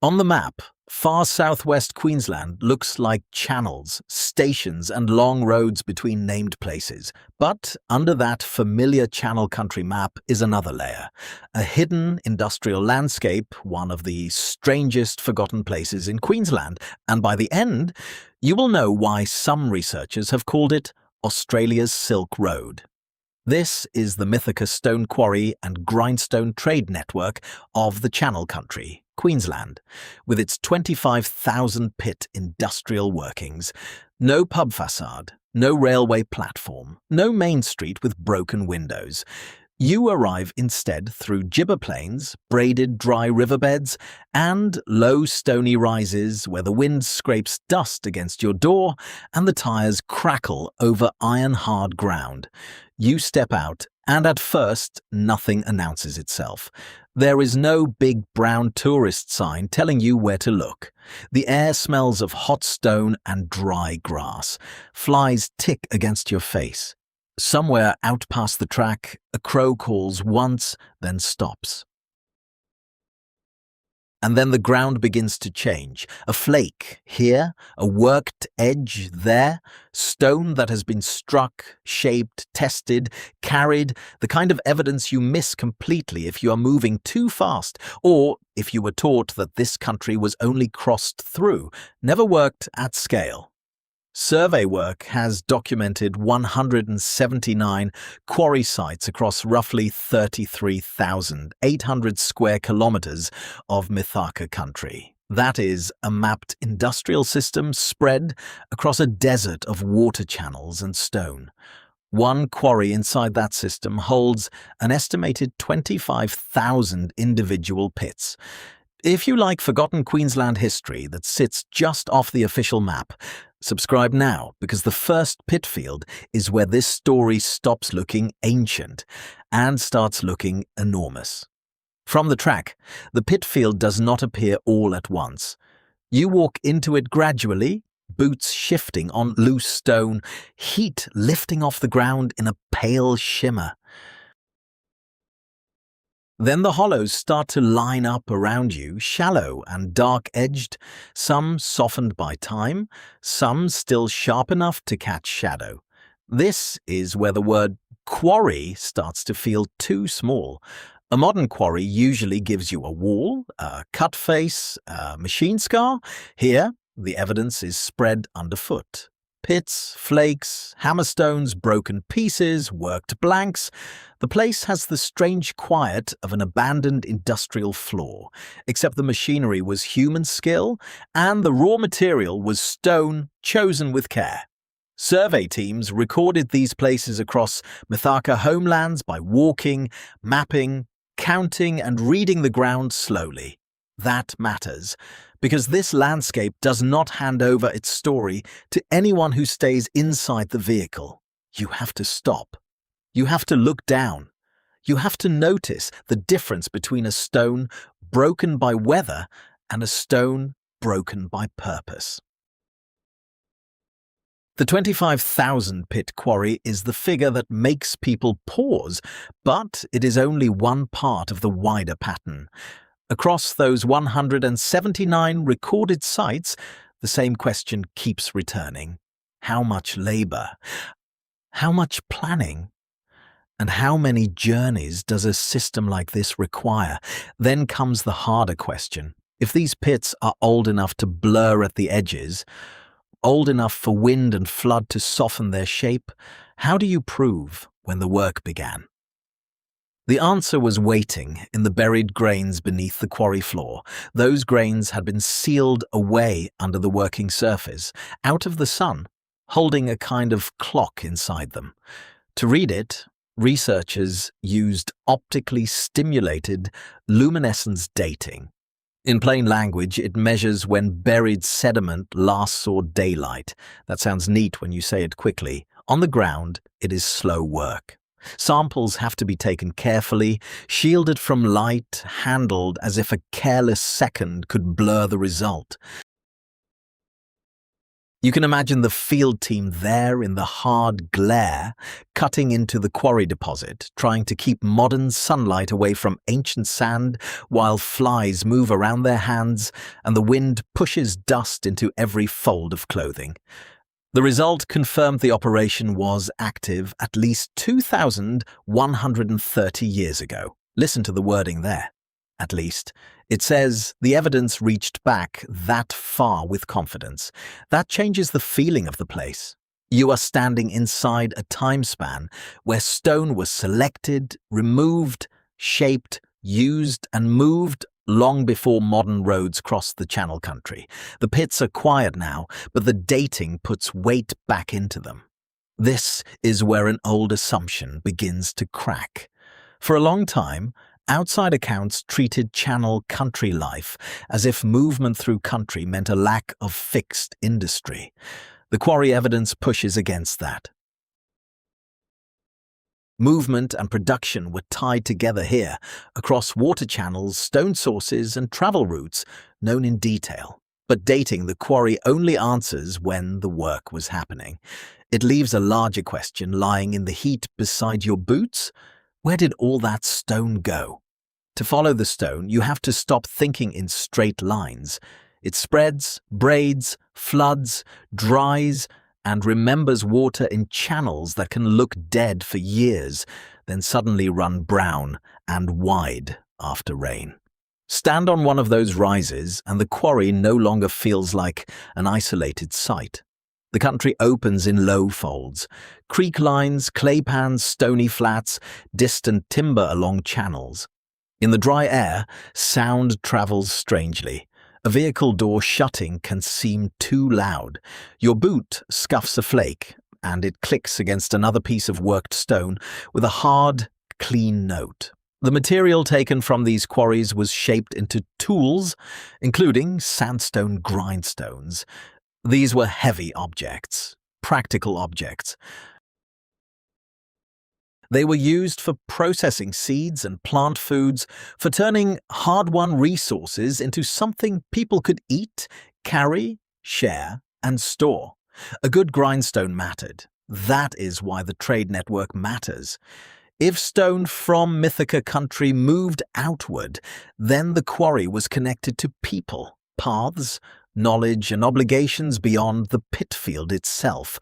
On the map, far southwest Queensland looks like channels, stations and long roads between named places. But under that familiar Channel Country map is another layer, a hidden industrial landscape, one of the strangest forgotten places in Queensland. And by the end, you will know why some researchers have called it Australia's Silk Road. This is the Mithaka stone quarry and grindstone trade network of the Channel Country, Queensland, with its 25,000-pit industrial workings. No pub facade, no railway platform, no main street with broken windows. You arrive instead through gibber plains, braided dry riverbeds, and low stony rises where the wind scrapes dust against your door and the tires crackle over iron-hard ground. You step out, and at first, nothing announces itself. There is no big brown tourist sign telling you where to look. The air smells of hot stone and dry grass. Flies tick against your face. Somewhere out past the track, a crow calls once, then stops. And then the ground begins to change. A flake here, a worked edge there, stone that has been struck, shaped, tested, carried, the kind of evidence you miss completely if you are moving too fast, or if you were taught that this country was only crossed through, never worked at scale. Survey work has documented 179 quarry sites across roughly 33,800 square kilometres of Mithaka country. That is a mapped industrial system spread across a desert of water channels and stone. One quarry inside that system holds an estimated 25,000 individual pits. If you like forgotten Queensland history that sits just off the official map, subscribe now, because the first pit field is where this story stops looking ancient and starts looking enormous. From the track, the pit field does not appear all at once. You walk into it gradually, boots shifting on loose stone, heat lifting off the ground in a pale shimmer. Then the hollows start to line up around you, shallow and dark-edged, some softened by time, some still sharp enough to catch shadow. This is where the word quarry starts to feel too small. A modern quarry usually gives you a wall, a cut face, a machine scar. Here, the evidence is spread underfoot. Pits, flakes, hammerstones, broken pieces, worked blanks. The place has the strange quiet of an abandoned industrial floor, except the machinery was human skill and the raw material was stone chosen with care. Survey teams recorded these places across Mithaka homelands by walking, mapping, counting and reading the ground slowly. That matters, because this landscape does not hand over its story to anyone who stays inside the vehicle. You have to stop. You have to look down. You have to notice the difference between a stone broken by weather and a stone broken by purpose. The 25,000-pit quarry is the figure that makes people pause, but it is only one part of the wider pattern. Across those 179 recorded sites, the same question keeps returning. How much labour? How much planning? And how many journeys does a system like this require? Then comes the harder question. If these pits are old enough to blur at the edges, old enough for wind and flood to soften their shape, how do you prove when the work began? The answer was waiting in the buried grains beneath the quarry floor. Those grains had been sealed away under the working surface, out of the sun, holding a kind of clock inside them. To read it, researchers used optically stimulated luminescence dating. In plain language, it measures when buried sediment last saw daylight. That sounds neat when you say it quickly. On the ground, it is slow work. Samples have to be taken carefully, shielded from light, handled as if a careless second could blur the result. You can imagine the field team there in the hard glare, cutting into the quarry deposit, trying to keep modern sunlight away from ancient sand while flies move around their hands and the wind pushes dust into every fold of clothing. The result confirmed the operation was active at least 2,130 years ago. Listen to the wording there. At least. It says the evidence reached back that far with confidence. That changes the feeling of the place. You are standing inside a time span where stone was selected, removed, shaped, used, and moved long before modern roads crossed the Channel Country. The pits are quiet now, but the dating puts weight back into them. This is where an old assumption begins to crack. For a long time, outside accounts treated Channel country life as if movement through country meant a lack of fixed industry. The quarry evidence pushes against that. Movement and production were tied together here, across water channels, stone sources, and travel routes known in detail. But dating the quarry only answers when the work was happening. It leaves a larger question lying in the heat beside your boots. Where did all that stone go? To follow the stone, you have to stop thinking in straight lines. It spreads, braids, floods, dries, and remembers water in channels that can look dead for years, then suddenly run brown and wide after rain. Stand on one of those rises, and the quarry no longer feels like an isolated site. The country opens in low folds, creek lines, clay pans, stony flats, distant timber along channels. In the dry air, sound travels strangely. A vehicle door shutting can seem too loud. Your boot scuffs a flake, and it clicks against another piece of worked stone with a hard, clean note. The material taken from these quarries was shaped into tools, including sandstone grindstones. These were heavy objects, practical objects. They were used for processing seeds and plant foods, for turning hard-won resources into something people could eat, carry, share, and store. A good grindstone mattered. That is why the trade network matters. If stone from Mithaka country moved outward, then the quarry was connected to people, paths, knowledge, and obligations beyond the pitfield itself.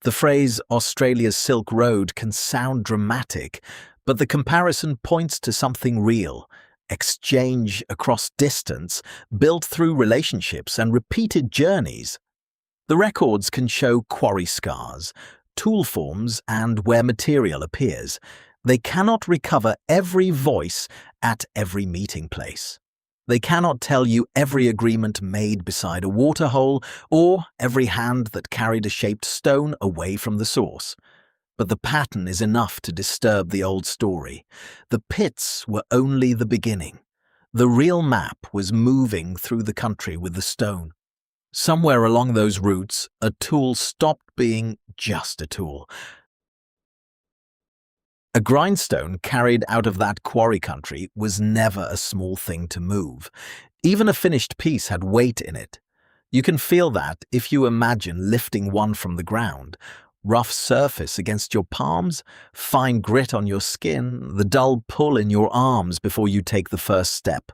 The phrase Australia's Silk Road can sound dramatic, but the comparison points to something real. Exchange across distance, built through relationships and repeated journeys. The records can show quarry scars, tool forms, and where material appears. They cannot recover every voice at every meeting place. They cannot tell you every agreement made beside a waterhole or every hand that carried a shaped stone away from the source. But the pattern is enough to disturb the old story. The pits were only the beginning. The real map was moving through the country with the stone. Somewhere along those routes, a tool stopped being just a tool. A grindstone carried out of that quarry country was never a small thing to move. Even a finished piece had weight in it. You can feel that if you imagine lifting one from the ground. Rough surface against your palms, fine grit on your skin, the dull pull in your arms before you take the first step.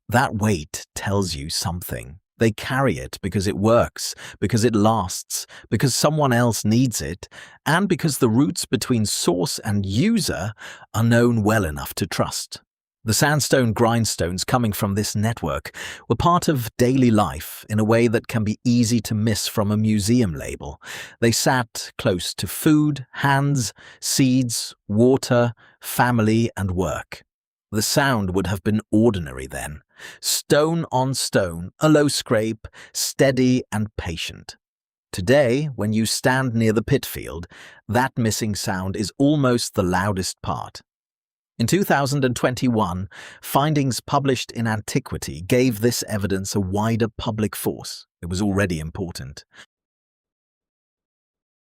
That weight tells you something. They carry it because it works, because it lasts, because someone else needs it, and because the roots between source and user are known well enough to trust. The sandstone grindstones coming from this network were part of daily life in a way that can be easy to miss from a museum label. They sat close to food, hands, seeds, water, family, and work. The sound would have been ordinary then. Stone on stone, a low scrape, steady and patient. Today, when you stand near the pitfield, that missing sound is almost the loudest part. In 2021, findings published in Antiquity gave this evidence a wider public force. It was already important.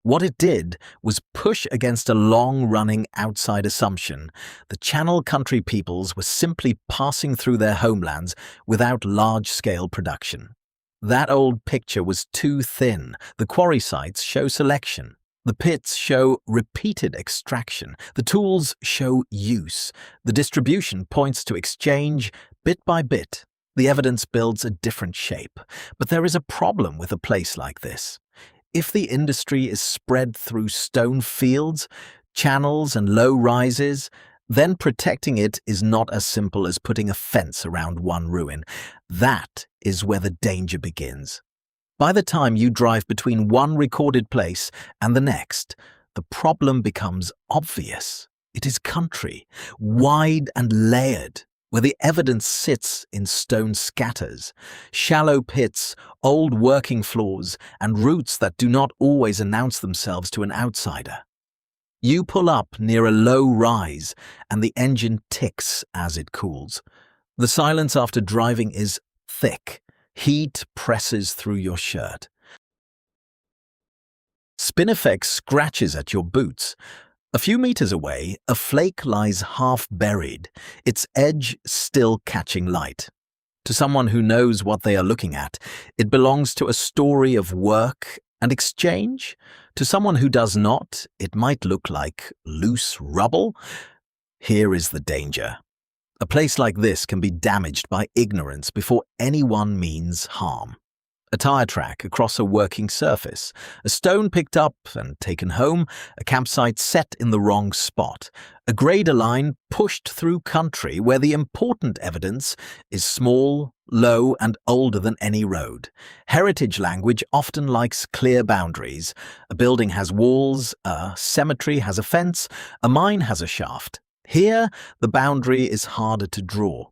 What it did was push against a long-running outside assumption. The Channel country peoples were simply passing through their homelands without large-scale production. That old picture was too thin. The quarry sites show selection. The pits show repeated extraction. The tools show use. The distribution points to exchange bit by bit. The evidence builds a different shape. But there is a problem with a place like this. If the industry is spread through stone fields, channels and low rises, then protecting it is not as simple as putting a fence around one ruin. That is where the danger begins. By the time you drive between one recorded place and the next, the problem becomes obvious. It is country, wide and layered, where the evidence sits in stone scatters, shallow pits, old working floors, and routes that do not always announce themselves to an outsider. You pull up near a low rise, and the engine ticks as it cools. The silence after driving is thick. Heat presses through your shirt. Spinifex scratches at your boots. A few meters away, a flake lies half buried, its edge still catching light. To someone who knows what they are looking at, it belongs to a story of work and exchange. To someone who does not, it might look like loose rubble. Here is the danger. A place like this can be damaged by ignorance before anyone means harm. A tire track across a working surface, a stone picked up and taken home, a campsite set in the wrong spot, a grader line pushed through country where the important evidence is small, low, and older than any road. Heritage language often likes clear boundaries. A building has walls, a cemetery has a fence, a mine has a shaft. Here, the boundary is harder to draw.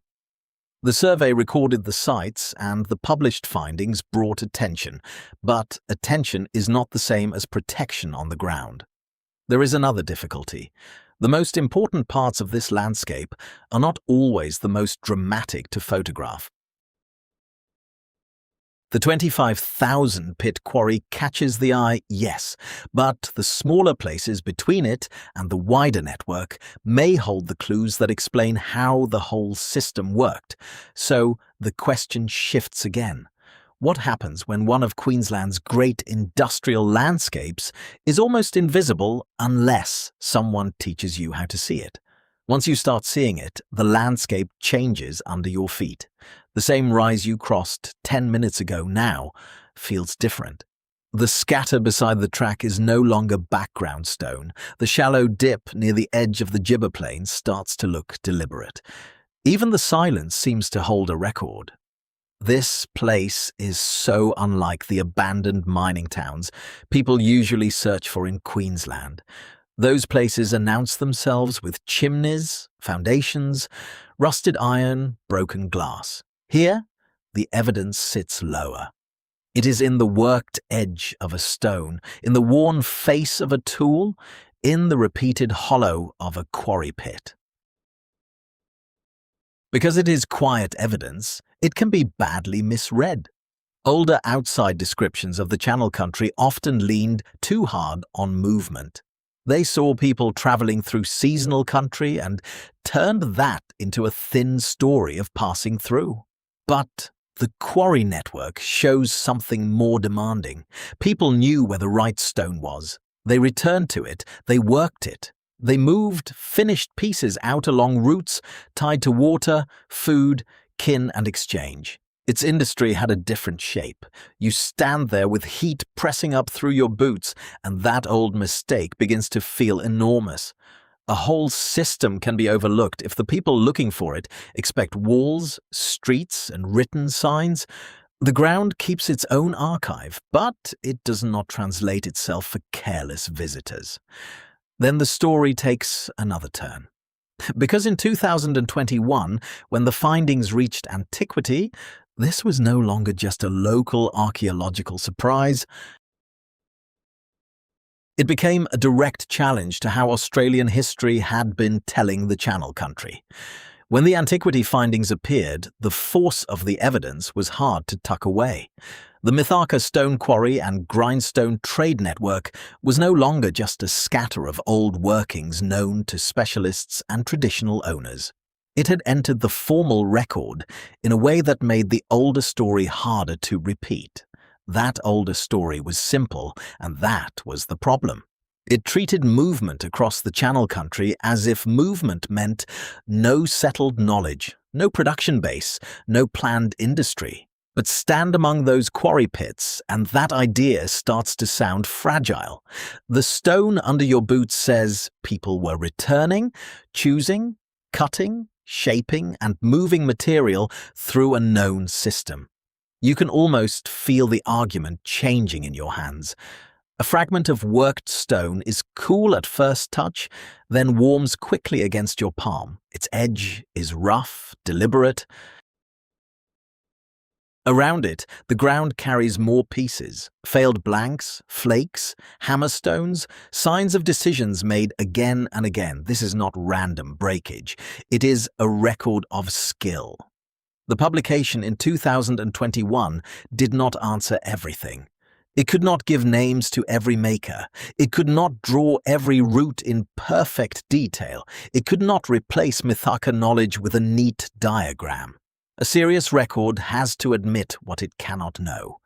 The survey recorded the sites and the published findings brought attention, but attention is not the same as protection on the ground. There is another difficulty. The most important parts of this landscape are not always the most dramatic to photograph. The 25,000 pit quarry catches the eye, yes, but the smaller places between it and the wider network may hold the clues that explain how the whole system worked. So the question shifts again. What happens when one of Queensland's great industrial landscapes is almost invisible unless someone teaches you how to see it? Once you start seeing it, the landscape changes under your feet. The same rise you crossed 10 minutes ago now feels different. The scatter beside the track is no longer background stone. The shallow dip near the edge of the gibber plane starts to look deliberate. Even the silence seems to hold a record. This place is so unlike the abandoned mining towns people usually search for in Queensland. Those places announce themselves with chimneys, foundations, rusted iron, broken glass. Here, the evidence sits lower. It is in the worked edge of a stone, in the worn face of a tool, in the repeated hollow of a quarry pit. Because it is quiet evidence, it can be badly misread. Older outside descriptions of the Channel Country often leaned too hard on movement. They saw people travelling through seasonal country and turned that into a thin story of passing through. But the quarry network shows something more demanding. People knew where the right stone was. They returned to it. They worked it. They moved finished pieces out along routes tied to water, food, kin, and exchange. Its industry had a different shape. You stand there with heat pressing up through your boots, and that old mistake begins to feel enormous. A whole system can be overlooked if the people looking for it expect walls, streets, and written signs. The ground keeps its own archive, but it does not translate itself for careless visitors. Then the story takes another turn. Because in 2021, when the findings reached Antiquity, this was no longer just a local archaeological surprise. It became a direct challenge to how Australian history had been telling the Channel Country. When the Antiquity findings appeared, the force of the evidence was hard to tuck away. The Mithaka stone quarry and grindstone trade network was no longer just a scatter of old workings known to specialists and traditional owners. It had entered the formal record in a way that made the older story harder to repeat. That older story was simple, and that was the problem. It treated movement across the Channel Country as if movement meant no settled knowledge, no production base, no planned industry. But stand among those quarry pits, and that idea starts to sound fragile. The stone under your boots says people were returning, choosing, cutting, shaping, and moving material through a known system. You can almost feel the argument changing in your hands. A fragment of worked stone is cool at first touch, then warms quickly against your palm. Its edge is rough, deliberate. Around it, the ground carries more pieces, failed blanks, flakes, hammerstones, signs of decisions made again and again. This is not random breakage. It is a record of skill. The publication in 2021 did not answer everything. It could not give names to every maker. It could not draw every route in perfect detail. It could not replace Mithaka knowledge with a neat diagram. A serious record has to admit what it cannot know.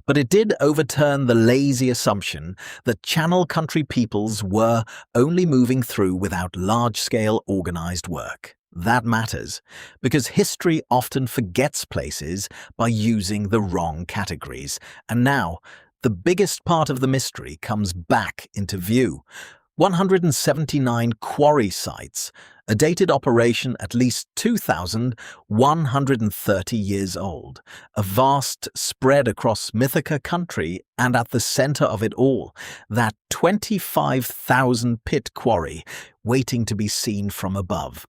But it did overturn the lazy assumption that Channel Country peoples were only moving through without large-scale organized work. That matters, because history often forgets places by using the wrong categories. And now, the biggest part of the mystery comes back into view. 179 quarry sites, a dated operation at least 2,130 years old, a vast spread across Mithaka country, and at the center of it all, that 25,000 pit quarry waiting to be seen from above.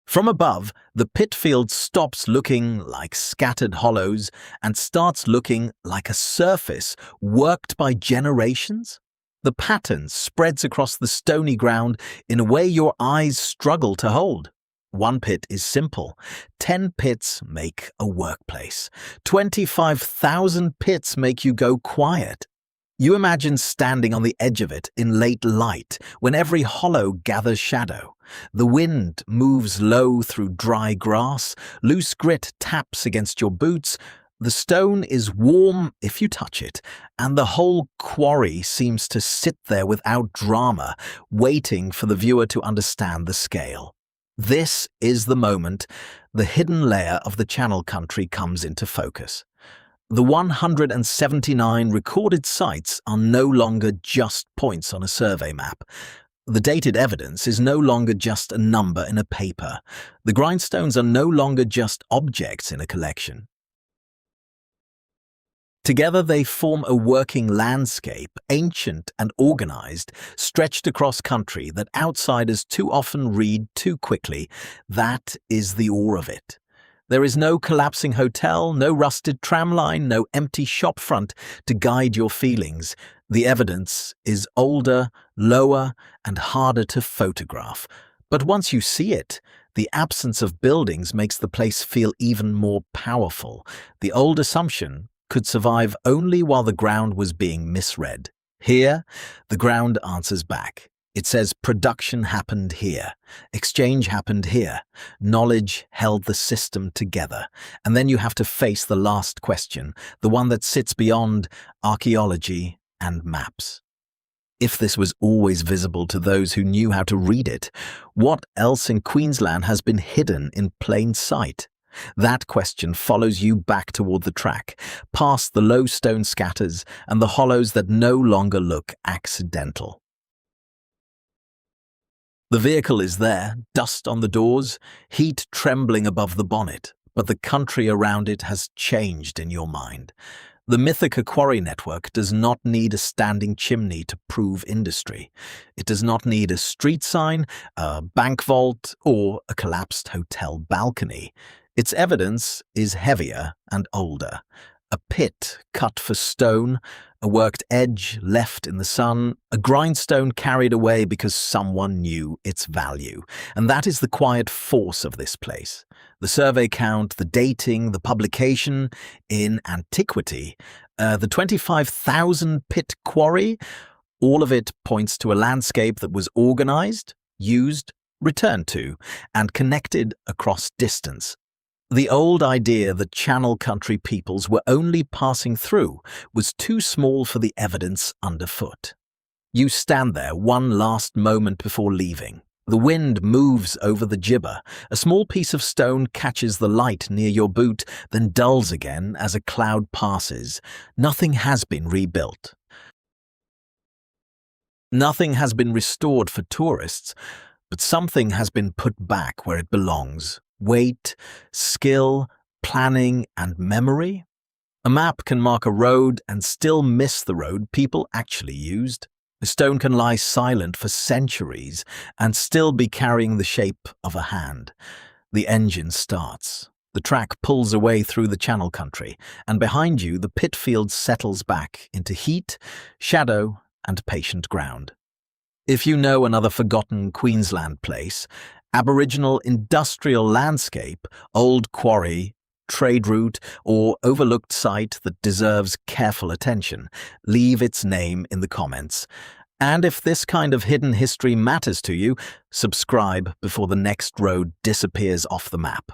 From above, the pit field stops looking like scattered hollows and starts looking like a surface worked by generations. The pattern spreads across the stony ground in a way your eyes struggle to hold. One pit is simple. 10 pits make a workplace. 25,000 pits make you go quiet. You imagine standing on the edge of it in late light, when every hollow gathers shadow. The wind moves low through dry grass, loose grit taps against your boots, the stone is warm if you touch it, and the whole quarry seems to sit there without drama, waiting for the viewer to understand the scale. This is the moment the hidden layer of the Channel Country comes into focus. The 179 recorded sites are no longer just points on a survey map. The dated evidence is no longer just a number in a paper. The grindstones are no longer just objects in a collection. Together they form a working landscape, ancient and organized, stretched across country that outsiders too often read too quickly. That is the awe of it. There is no collapsing hotel, no rusted tramline, no empty shopfront to guide your feelings. The evidence is older, lower, and harder to photograph. But once you see it, the absence of buildings makes the place feel even more powerful. The old assumption could survive only while the ground was being misread. Here, the ground answers back. It says production happened here, exchange happened here, knowledge held the system together. And then you have to face the last question, the one that sits beyond archaeology and maps. If this was always visible to those who knew how to read it, what else in Queensland has been hidden in plain sight? That question follows you back toward the track, past the low stone scatters and the hollows that no longer look accidental. The vehicle is there, dust on the doors, heat trembling above the bonnet, but the country around it has changed in your mind. The Mithaka quarry network does not need a standing chimney to prove industry. It does not need a street sign, a bank vault, or a collapsed hotel balcony. Its evidence is heavier and older. A pit cut for stone, a worked edge left in the sun, a grindstone carried away because someone knew its value. And that is the quiet force of this place. The survey count, the dating, the publication in Antiquity, the 25,000 pit quarry, all of it points to a landscape that was organized, used, returned to, and connected across distance. The old idea that Channel Country peoples were only passing through was too small for the evidence underfoot. You stand there one last moment before leaving. The wind moves over the gibber. A small piece of stone catches the light near your boot, then dulls again as a cloud passes. Nothing has been rebuilt. Nothing has been restored for tourists, but something has been put back where it belongs. Weight, skill, planning, and memory. A map can mark a road and still miss the road people actually used. A stone can lie silent for centuries and still be carrying the shape of a hand. The engine starts. The track pulls away through the Channel Country, and behind you the pitfield settles back into heat, shadow, and patient ground. If you know another forgotten Queensland place, Aboriginal industrial landscape, old quarry, trade route, or overlooked site that deserves careful attention, leave its name in the comments. And if this kind of hidden history matters to you, subscribe before the next road disappears off the map.